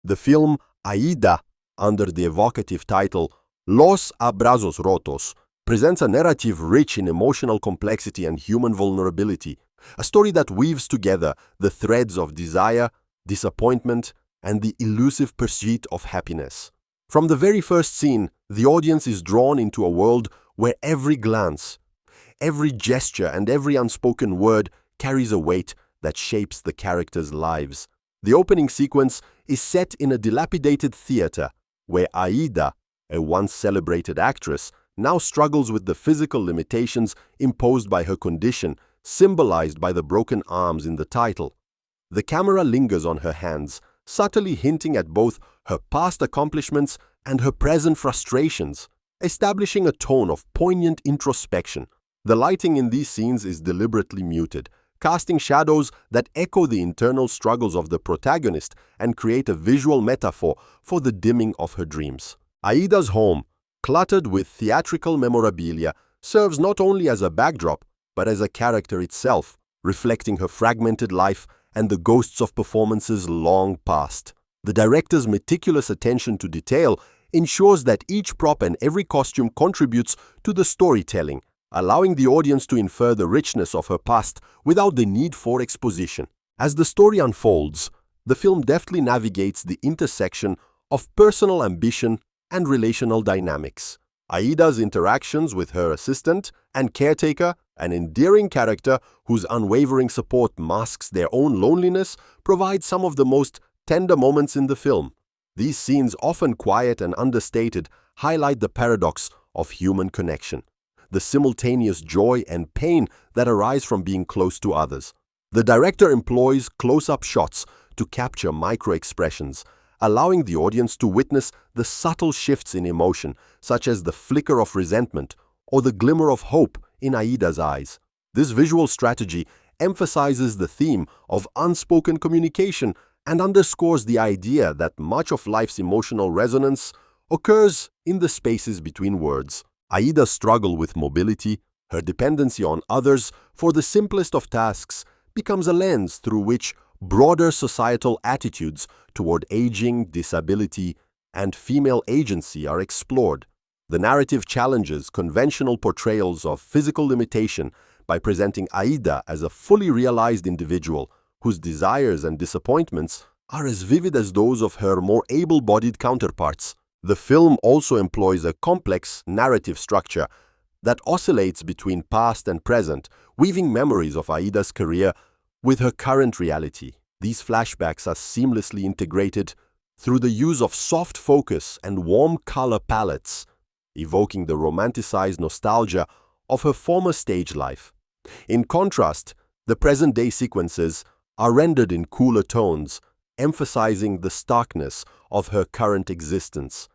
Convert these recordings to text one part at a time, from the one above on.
The film Aida, under the evocative title Los Abrazos Rotos, presents a narrative rich in emotional complexity and human vulnerability, a story that weaves together the threads of desire, disappointment, and the elusive pursuit of happiness. From the very first scene, the audience is drawn into a world where every glance, every gesture, and every unspoken word carries a weight that shapes the characters' lives. The opening sequence is set in a dilapidated theater where Aida, a once celebrated actress, now struggles with the physical limitations imposed by her condition, symbolized by the broken arms in the title. The camera lingers on her hands, subtly hinting at both her past accomplishments and her present frustrations, establishing a tone of poignant introspection. The lighting in these scenes is deliberately muted, casting shadows that echo the internal struggles of the protagonist and create a visual metaphor for the dimming of her dreams. Aida's home, cluttered with theatrical memorabilia, serves not only as a backdrop, but as a character itself, reflecting her fragmented life and the ghosts of performances long past. The director's meticulous attention to detail ensures that each prop and every costume contributes to the storytelling, allowing the audience to infer the richness of her past without the need for exposition. As the story unfolds, the film deftly navigates the intersection of personal ambition and relational dynamics. Aida's interactions with her assistant and caretaker, an endearing character whose unwavering support masks their own loneliness, provide some of the most tender moments in the film. These scenes, often quiet and understated, highlight the paradox of human connection, the simultaneous joy and pain that arise from being close to others. The director employs close-up shots to capture micro-expressions, allowing the audience to witness the subtle shifts in emotion, such as the flicker of resentment or the glimmer of hope in Aida's eyes. This visual strategy emphasizes the theme of unspoken communication and underscores the idea that much of life's emotional resonance occurs in the spaces between words. Aida's struggle with mobility, her dependency on others for the simplest of tasks, becomes a lens through which broader societal attitudes toward aging, disability, and female agency are explored. The narrative challenges conventional portrayals of physical limitation by presenting Aida as a fully realized individual whose desires and disappointments are as vivid as those of her more able-bodied counterparts. The film also employs a complex narrative structure that oscillates between past and present, weaving memories of Aida's career with her current reality. These flashbacks are seamlessly integrated through the use of soft focus and warm color palettes, evoking the romanticized nostalgia of her former stage life. In contrast, the present-day sequences are rendered in cooler tones, emphasizing the starkness of her current existence.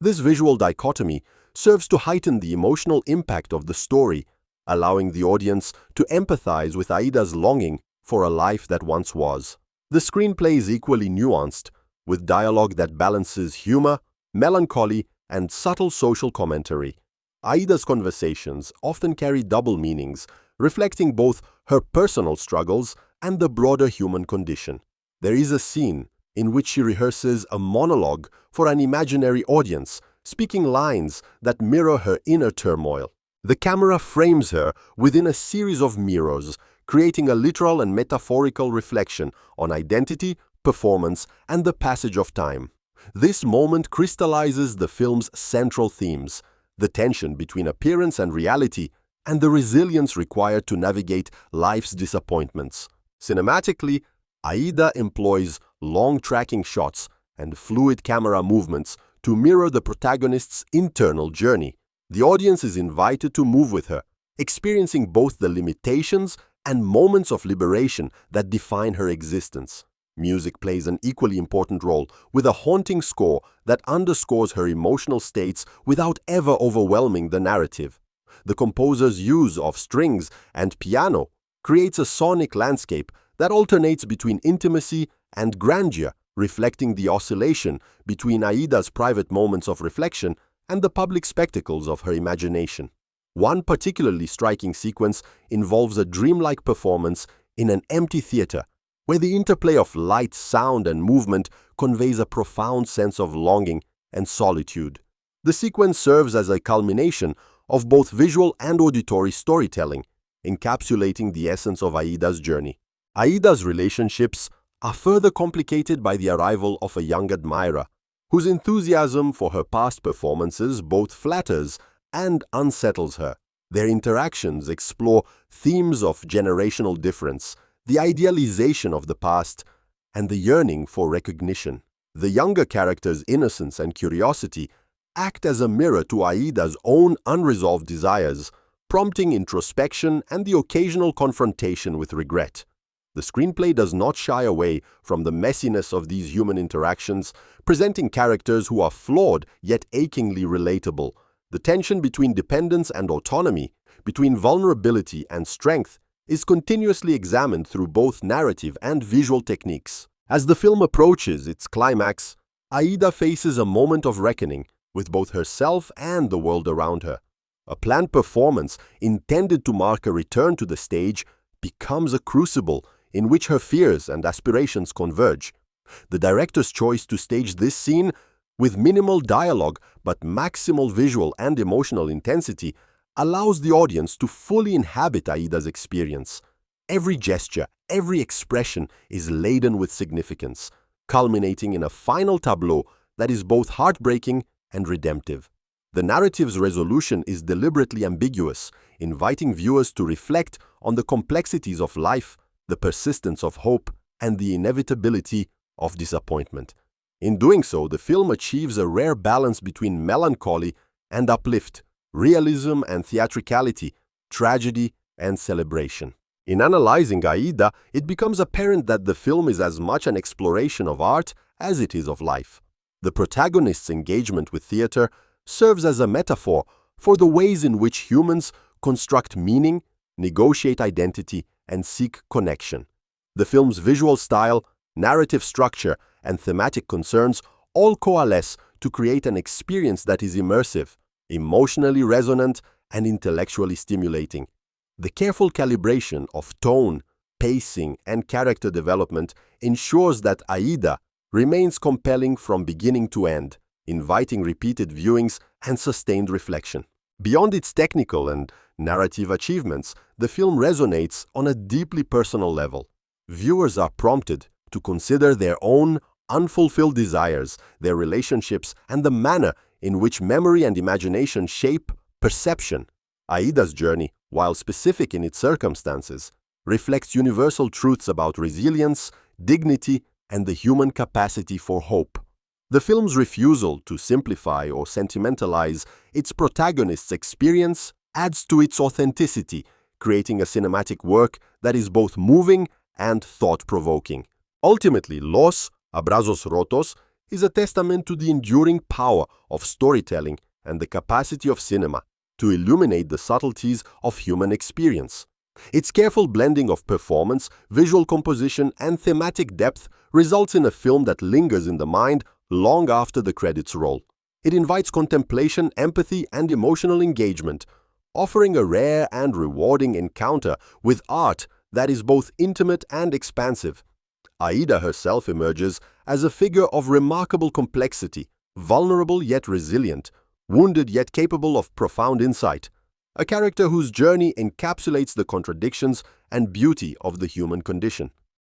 This visual dichotomy serves to heighten the emotional impact of the story, allowing the audience to empathize with Aida's longing for a life that once was. The screenplay is equally nuanced, with dialogue that balances humor, melancholy, and subtle social commentary. Aida's conversations often carry double meanings, reflecting both her personal struggles and the broader human condition. There is a scene in which she rehearses a monologue for an imaginary audience, speaking lines that mirror her inner turmoil. The camera frames her within a series of mirrors, creating a literal and metaphorical reflection on identity, performance, and the passage of time. This moment crystallizes the film's central themes: the tension between appearance and reality, and the resilience required to navigate life's disappointments. Cinematically, Aida employs long tracking shots and fluid camera movements to mirror the protagonist's internal journey. The audience is invited to move with her, experiencing both the limitations and moments of liberation that define her existence. Music plays an equally important role, with a haunting score that underscores her emotional states without ever overwhelming the narrative. The composer's use of strings and piano creates a sonic landscape that alternates between intimacy and grandeur, reflecting the oscillation between Aida's private moments of reflection and the public spectacles of her imagination. One particularly striking sequence involves a dreamlike performance in an empty theater, where the interplay of light, sound, and movement conveys a profound sense of longing and solitude. The sequence serves as a culmination of both visual and auditory storytelling, encapsulating the essence of Aida's journey. Aida's relationships are further complicated by the arrival of a young admirer, whose enthusiasm for her past performances both flatters and unsettles her. Their interactions explore themes of generational difference, the idealization of the past, and the yearning for recognition. The younger character's innocence and curiosity act as a mirror to Aida's own unresolved desires, prompting introspection and the occasional confrontation with regret. The screenplay does not shy away from the messiness of these human interactions, presenting characters who are flawed yet achingly relatable. The tension between dependence and autonomy, between vulnerability and strength, is continuously examined through both narrative and visual techniques. As the film approaches its climax, Aida faces a moment of reckoning with both herself and the world around her. A planned performance intended to mark a return to the stage becomes a crucible in which her fears and aspirations converge. The director's choice to stage this scene with minimal dialogue but maximal visual and emotional intensity allows the audience to fully inhabit Aida's experience. Every gesture, every expression is laden with significance, culminating in a final tableau that is both heartbreaking and redemptive. The narrative's resolution is deliberately ambiguous, inviting viewers to reflect on the complexities of life, the persistence of hope, and the inevitability of disappointment. In doing so, the film achieves a rare balance between melancholy and uplift, realism and theatricality, tragedy and celebration. In analyzing Aida, it becomes apparent that the film is as much an exploration of art as it is of life. The protagonist's engagement with theater serves as a metaphor for the ways in which humans construct meaning, negotiate identity, and seek connection. The film's visual style, narrative structure, and thematic concerns all coalesce to create an experience that is immersive, emotionally resonant, and intellectually stimulating. The careful calibration of tone, pacing, and character development ensures that Aida remains compelling from beginning to end, inviting repeated viewings and sustained reflection. Beyond its technical and narrative achievements, the film resonates on a deeply personal level. Viewers are prompted to consider their own unfulfilled desires, their relationships, and the manner in which memory and imagination shape perception. Aida's journey, while specific in its circumstances, reflects universal truths about resilience, dignity, and the human capacity for hope. The film's refusal to simplify or sentimentalize its protagonist's experience adds to its authenticity, creating a cinematic work that is both moving and thought-provoking. Ultimately, Los Abrazos Rotos is a testament to the enduring power of storytelling and the capacity of cinema to illuminate the subtleties of human experience. Its careful blending of performance, visual composition, and thematic depth results in a film that lingers in the mind long after the credits roll. It invites contemplation, empathy, and emotional engagement, offering a rare and rewarding encounter with art that is both intimate and expansive. Aida herself emerges as a figure of remarkable complexity, vulnerable yet resilient, wounded yet capable of profound insight, a character whose journey encapsulates the contradictions and beauty of the human condition.